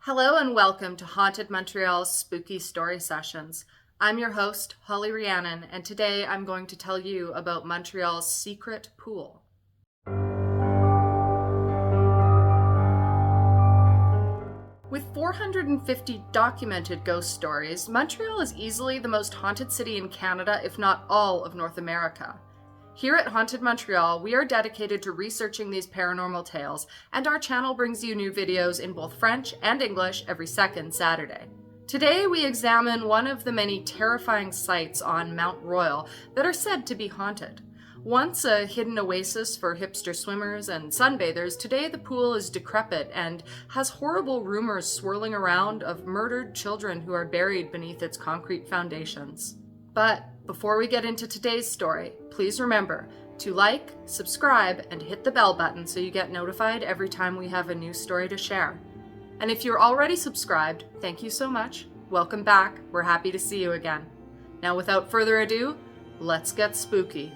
Hello and welcome to Haunted Montreal's Spooky Story Sessions. I'm your host, Holly Rhiannon, and today I'm going to tell you about Montreal's secret pool. With 450 documented ghost stories, Montreal is easily the most haunted city in Canada, if not all of North America. Here at Haunted Montreal, we are dedicated to researching these paranormal tales, and our channel brings you new videos in both French and English every second Saturday. Today, we examine one of the many terrifying sites on Mount Royal that are said to be haunted. Once a hidden oasis for hipster swimmers and sunbathers, today the pool is decrepit and has horrible rumors swirling around of murdered children who are buried beneath its concrete foundations. But before we get into today's story, please remember to like, subscribe, and hit the bell button so you get notified every time we have a new story to share. And if you're already subscribed, thank you so much. Welcome back. We're happy to see you again. Now, without further ado, let's get spooky.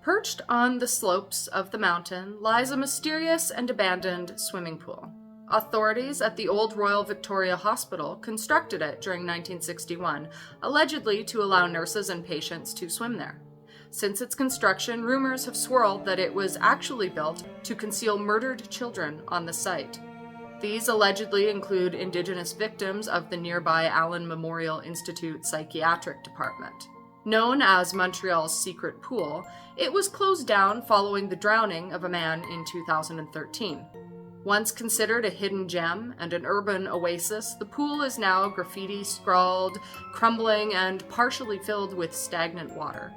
Perched on the slopes of the mountain lies a mysterious and abandoned swimming pool. Authorities at the old Royal Victoria Hospital constructed it during 1961, allegedly to allow nurses and patients to swim there. Since its construction, rumors have swirled that it was actually built to conceal murdered children on the site. These allegedly include Indigenous victims of the nearby Allen Memorial Institute Psychiatric Department. Known as Montreal's secret pool, it was closed down following the drowning of a man in 2013. Once considered a hidden gem and an urban oasis, the pool is now graffiti-scrawled, crumbling, and partially filled with stagnant water.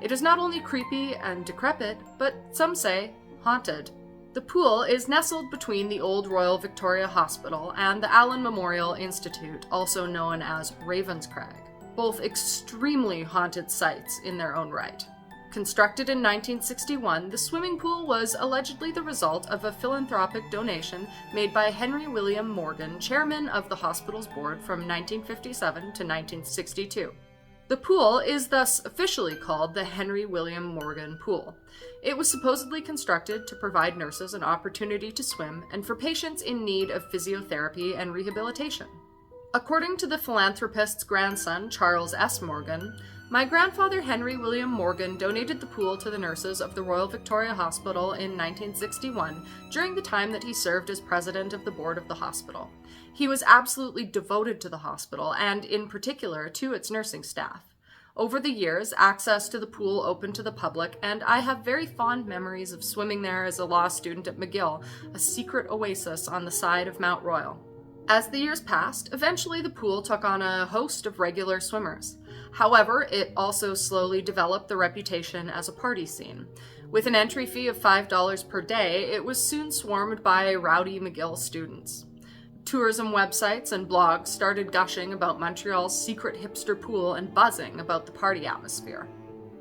It is not only creepy and decrepit, but some say haunted. The pool is nestled between the old Royal Victoria Hospital and the Allen Memorial Institute, also known as Ravenscraig, both extremely haunted sites in their own right. Constructed in 1961, the swimming pool was allegedly the result of a philanthropic donation made by Henry William Morgan, chairman of the hospital's board from 1957 to 1962. The pool is thus officially called the Henry William Morgan Pool. It was supposedly constructed to provide nurses an opportunity to swim and for patients in need of physiotherapy and rehabilitation. According to the philanthropist's grandson, Charles S. Morgan, my grandfather Henry William Morgan donated the pool to the nurses of the Royal Victoria Hospital in 1961 during the time that he served as president of the board of the hospital. He was absolutely devoted to the hospital and, in particular, to its nursing staff. Over the years, access to the pool opened to the public, and I have very fond memories of swimming there as a law student at McGill, a secret oasis on the side of Mount Royal. As the years passed, eventually the pool took on a host of regular swimmers. However, it also slowly developed the reputation as a party scene. With an entry fee of $5 per day, it was soon swarmed by rowdy McGill students. Tourism websites and blogs started gushing about Montreal's secret hipster pool and buzzing about the party atmosphere.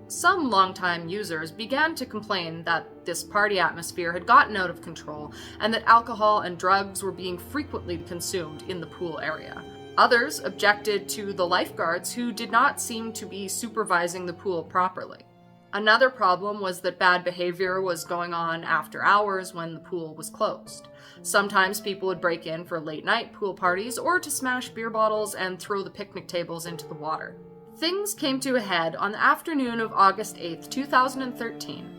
Some longtime users began to complain that this party atmosphere had gotten out of control and that alcohol and drugs were being frequently consumed in the pool area. Others objected to the lifeguards who did not seem to be supervising the pool properly. Another problem was that bad behavior was going on after hours when the pool was closed. Sometimes people would break in for late-night pool parties or to smash beer bottles and throw the picnic tables into the water. Things came to a head on the afternoon of August 8, 2013.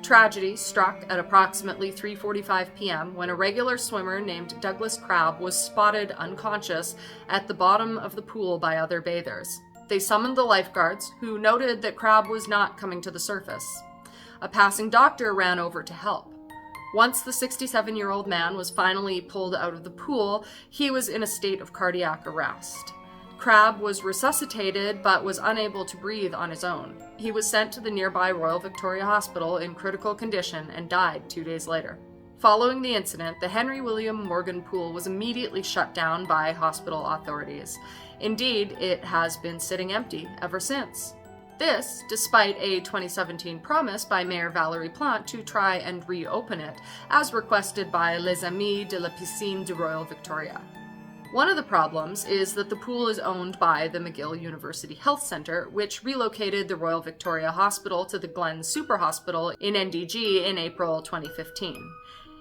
Tragedy struck at approximately 3:45 p.m. when a regular swimmer named Douglas Crabb was spotted unconscious at the bottom of the pool by other bathers. They summoned the lifeguards, who noted that Crabb was not coming to the surface. A passing doctor ran over to help. Once the 67-year-old man was finally pulled out of the pool, he was in a state of cardiac arrest. Crabb was resuscitated but was unable to breathe on his own. He was sent to the nearby Royal Victoria Hospital in critical condition and died 2 days later. Following the incident, the Henry William Morgan Pool was immediately shut down by hospital authorities. Indeed, it has been sitting empty ever since. This, despite a 2017 promise by Mayor Valérie Plante to try and reopen it, as requested by Les Amis de la Piscine de Royal Victoria. One of the problems is that the pool is owned by the McGill University Health Centre, which relocated the Royal Victoria Hospital to the Glen Super Hospital in NDG in April 2015.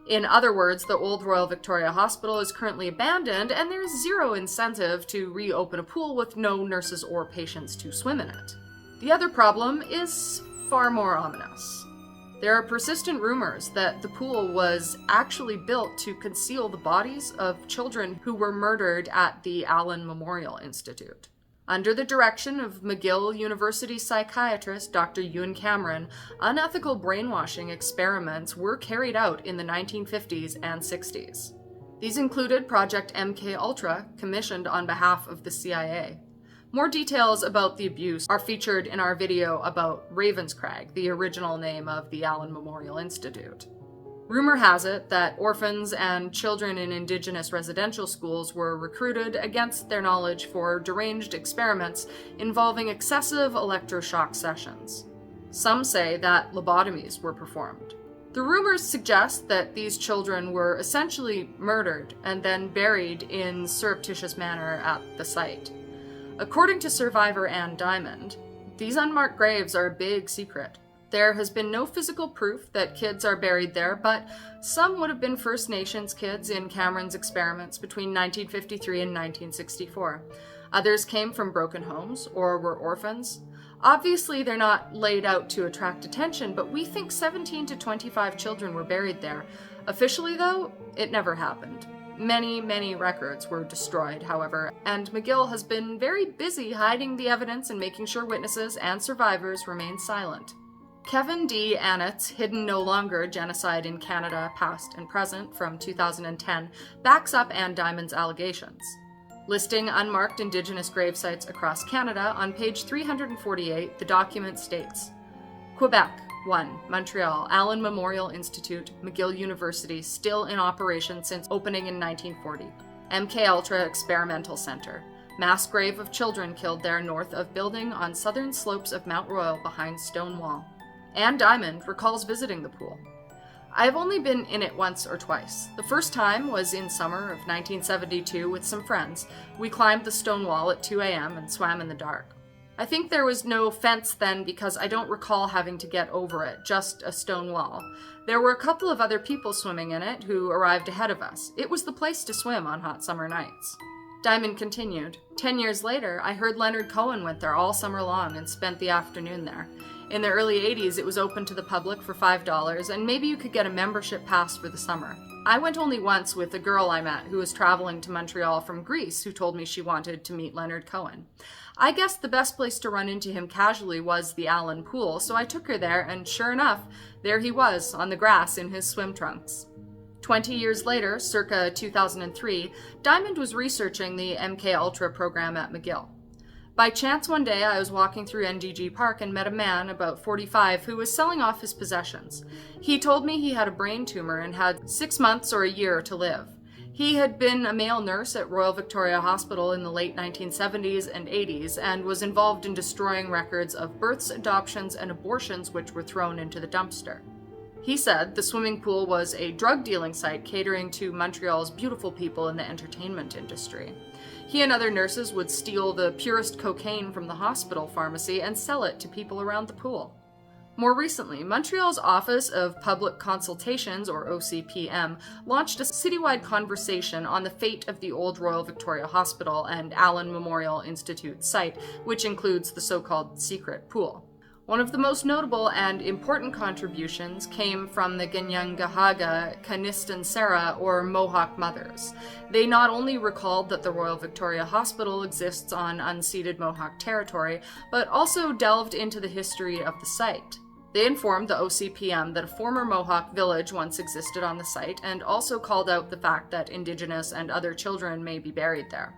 In other words, the old Royal Victoria Hospital is currently abandoned, and there is zero incentive to reopen a pool with no nurses or patients to swim in it. The other problem is far more ominous. There are persistent rumors that the pool was actually built to conceal the bodies of children who were murdered at the Allen Memorial Institute. Under the direction of McGill University psychiatrist Dr. Ewan Cameron, unethical brainwashing experiments were carried out in the 1950s and 60s. These included Project MKUltra, commissioned on behalf of the CIA. More details about the abuse are featured in our video about Ravenscrag, the original name of the Allen Memorial Institute. Rumor has it that orphans and children in Indigenous residential schools were recruited against their knowledge for deranged experiments involving excessive electroshock sessions. Some say that lobotomies were performed. The rumors suggest that these children were essentially murdered and then buried in surreptitious manner at the site. According to survivor Anne Diamond, these unmarked graves are a big secret. There has been no physical proof that kids are buried there, but some would have been First Nations kids in Cameron's experiments between 1953 and 1964. Others came from broken homes or were orphans. Obviously, they're not laid out to attract attention, but we think 17 to 25 children were buried there. Officially, though, it never happened. Many records were destroyed, however, and McGill has been very busy hiding the evidence and making sure witnesses and survivors remain silent. Kevin D. Annett's Hidden No Longer, Genocide in Canada, Past and Present from 2010 backs up Anne Diamond's allegations. Listing unmarked Indigenous grave sites across Canada, on page 348, the document states, Quebec, 1. Montreal, Allen Memorial Institute, McGill University, still in operation since opening in 1940. MKUltra Experimental Centre, mass grave of children killed there north of building on southern slopes of Mount Royal behind stone wall. Anne Diamond recalls visiting the pool. I have only been in it once or twice. The first time was in summer of 1972 with some friends. We climbed the stone wall at 2 a.m. and swam in the dark. I think there was no fence then because I don't recall having to get over it, just a stone wall. There were a couple of other people swimming in it who arrived ahead of us. It was the place to swim on hot summer nights. Diamond continued, 10 years later, I heard Leonard Cohen went there all summer long and spent the afternoon there. In the early 80s, it was open to the public for $5, and maybe you could get a membership pass for the summer. I went only once with a girl I met who was traveling to Montreal from Greece who told me she wanted to meet Leonard Cohen. I guess the best place to run into him casually was the Allen Pool, so I took her there, and sure enough, there he was, on the grass in his swim trunks. 20 years later, circa 2003, Diamond was researching the MKUltra program at McGill. By chance one day, I was walking through NDG Park and met a man, about 45, who was selling off his possessions. He told me he had a brain tumor and had 6 months or a year to live. He had been a male nurse at Royal Victoria Hospital in the late 1970s and 80s and was involved in destroying records of births, adoptions, and abortions which were thrown into the dumpster. He said the swimming pool was a drug-dealing site catering to Montreal's beautiful people in the entertainment industry. He and other nurses would steal the purest cocaine from the hospital pharmacy and sell it to people around the pool. More recently, Montreal's Office of Public Consultations, or OCPM, launched a citywide conversation on the fate of the old Royal Victoria Hospital and Allen Memorial Institute site, which includes the so-called secret pool. One of the most notable and important contributions came from the Ganyangahaga Kanistansera, or Mohawk mothers. They not only recalled that the Royal Victoria Hospital exists on unceded Mohawk territory, but also delved into the history of the site. They informed the OCPM that a former Mohawk village once existed on the site, and also called out the fact that Indigenous and other children may be buried there.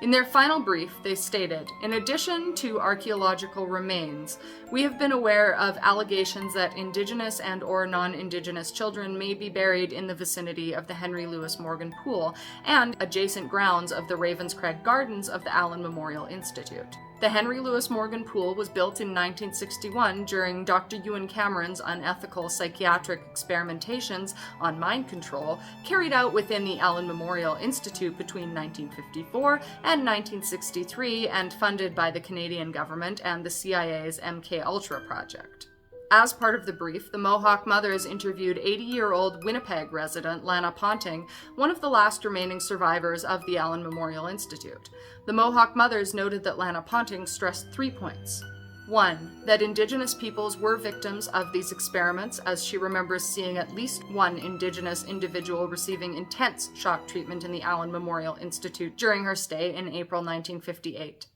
In their final brief, they stated, in addition to archaeological remains, we have been aware of allegations that Indigenous and or non-Indigenous children may be buried in the vicinity of the Henry Louis Morgan Pool and adjacent grounds of the Ravenscrag Gardens of the Allen Memorial Institute. The Henry Louis Morgan Pool was built in 1961 during Dr. Ewan Cameron's unethical psychiatric experimentations on mind control carried out within the Allen Memorial Institute between 1954 and 1963 and funded by the Canadian government and the CIA's MKUltra project. As part of the brief, the Mohawk mothers interviewed 80-year-old Winnipeg resident Lana Ponting, one of the last remaining survivors of the Allen Memorial Institute. The Mohawk mothers noted that Lana Ponting stressed 3 points. 1. That Indigenous peoples were victims of these experiments, as she remembers seeing at least one Indigenous individual receiving intense shock treatment in the Allen Memorial Institute during her stay in April 1958.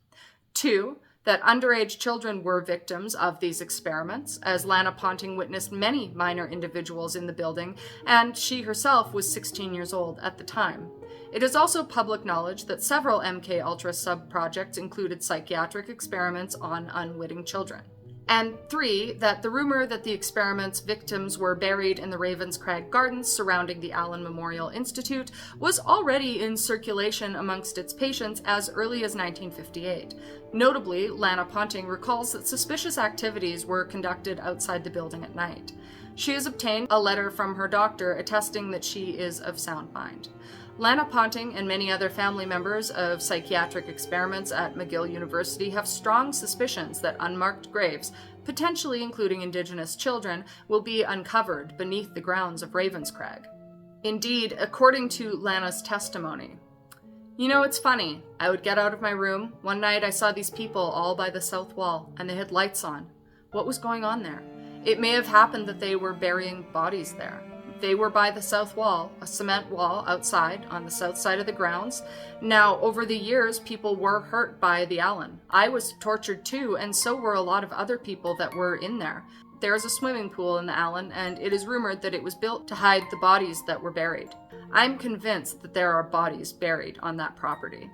2. That underage children were victims of these experiments, as Lana Ponting witnessed many minor individuals in the building, and she herself was 16 years old at the time. It is also public knowledge that several MKUltra sub-projects included psychiatric experiments on unwitting children. And 3, that the rumor that the experiment's victims were buried in the Ravenscrag Gardens surrounding the Allen Memorial Institute was already in circulation amongst its patients as early as 1958. Notably, Lana Ponting recalls that suspicious activities were conducted outside the building at night. She has obtained a letter from her doctor attesting that she is of sound mind. Lana Ponting and many other family members of psychiatric experiments at McGill University have strong suspicions that unmarked graves, potentially including Indigenous children, will be uncovered beneath the grounds of Ravenscrag. Indeed, according to Lana's testimony, "You know, it's funny. I would get out of my room. One night I saw these people all by the south wall, and they had lights on. What was going on there? It may have happened that they were burying bodies there. They were by the south wall, a cement wall outside on the south side of the grounds. Now, over the years, people were hurt by the Allen. I was tortured too, and so were a lot of other people that were in there. There is a swimming pool in the Allen, and it is rumored that it was built to hide the bodies that were buried. I'm convinced that there are bodies buried on that property."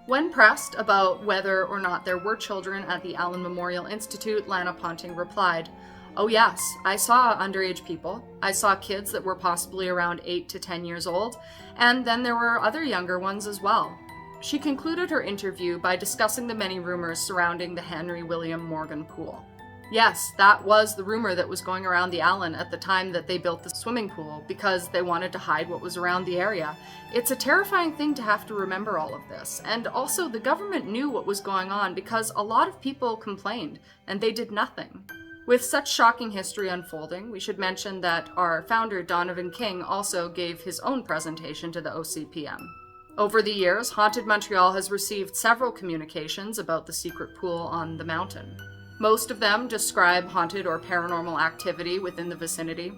When pressed about whether or not there were children at the Allen Memorial Institute, Lana Ponting replied, "Oh yes, I saw underage people. I saw kids that were possibly around 8 to 10 years old, and then there were other younger ones as well." She concluded her interview by discussing the many rumors surrounding the Henry William Morgan Pool. Yes, that was the rumor that was going around the Allen at the time that they built the swimming pool, because they wanted to hide what was around the area. It's a terrifying thing to have to remember all of this, and also the government knew what was going on because a lot of people complained, and they did nothing. With such shocking history unfolding, we should mention that our founder, Donovan King, also gave his own presentation to the OCPM. Over the years, Haunted Montreal has received several communications about the secret pool on the mountain. Most of them describe haunted or paranormal activity within the vicinity.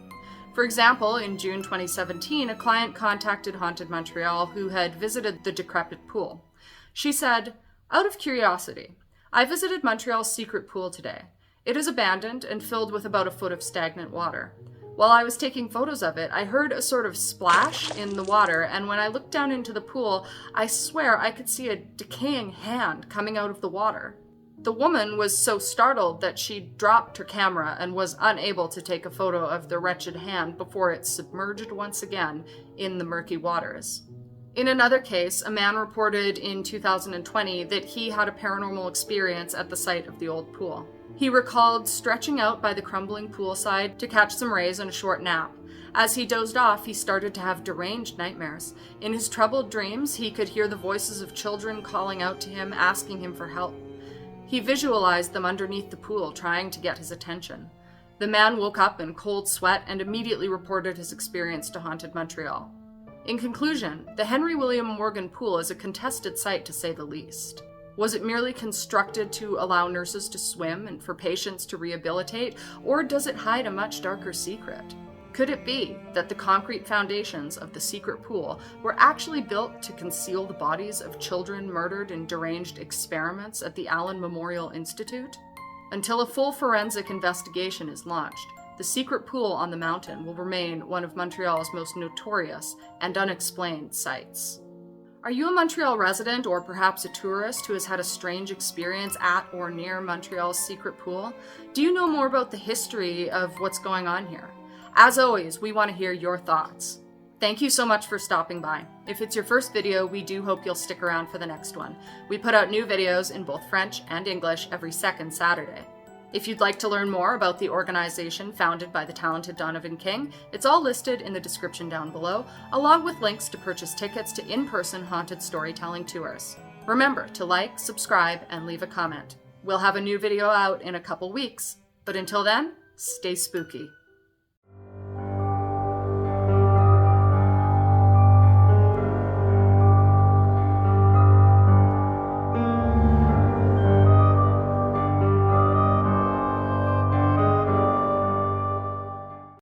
For example, in June 2017, a client contacted Haunted Montreal who had visited the decrepit pool. She said, "Out of curiosity, I visited Montreal's secret pool today. It is abandoned and filled with about a foot of stagnant water. While I was taking photos of it, I heard a sort of splash in the water, and when I looked down into the pool, I swear I could see a decaying hand coming out of the water." The woman was so startled that she dropped her camera and was unable to take a photo of the wretched hand before it submerged once again in the murky waters. In another case, a man reported in 2020 that he had a paranormal experience at the site of the old pool. He recalled stretching out by the crumbling poolside to catch some rays and a short nap. As he dozed off, he started to have deranged nightmares. In his troubled dreams, he could hear the voices of children calling out to him, asking him for help. He visualized them underneath the pool, trying to get his attention. The man woke up in cold sweat and immediately reported his experience to Haunted Montreal. In conclusion, the Henry William Morgan Pool is a contested site, to say the least. Was it merely constructed to allow nurses to swim and for patients to rehabilitate, or does it hide a much darker secret? Could it be that the concrete foundations of the secret pool were actually built to conceal the bodies of children murdered in deranged experiments at the Allen Memorial Institute? Until a full forensic investigation is launched, the secret pool on the mountain will remain one of Montreal's most notorious and unexplained sites. Are you a Montreal resident or perhaps a tourist who has had a strange experience at or near Montreal's secret pool? Do you know more about the history of what's going on here? As always, we want to hear your thoughts. Thank you so much for stopping by. If it's your first video, we do hope you'll stick around for the next one. We put out new videos in both French and English every second Saturday. If you'd like to learn more about the organization founded by the talented Donovan King, it's all listed in the description down below, along with links to purchase tickets to in-person haunted storytelling tours. Remember to like, subscribe, and leave a comment. We'll have a new video out in a couple weeks, but until then, stay spooky.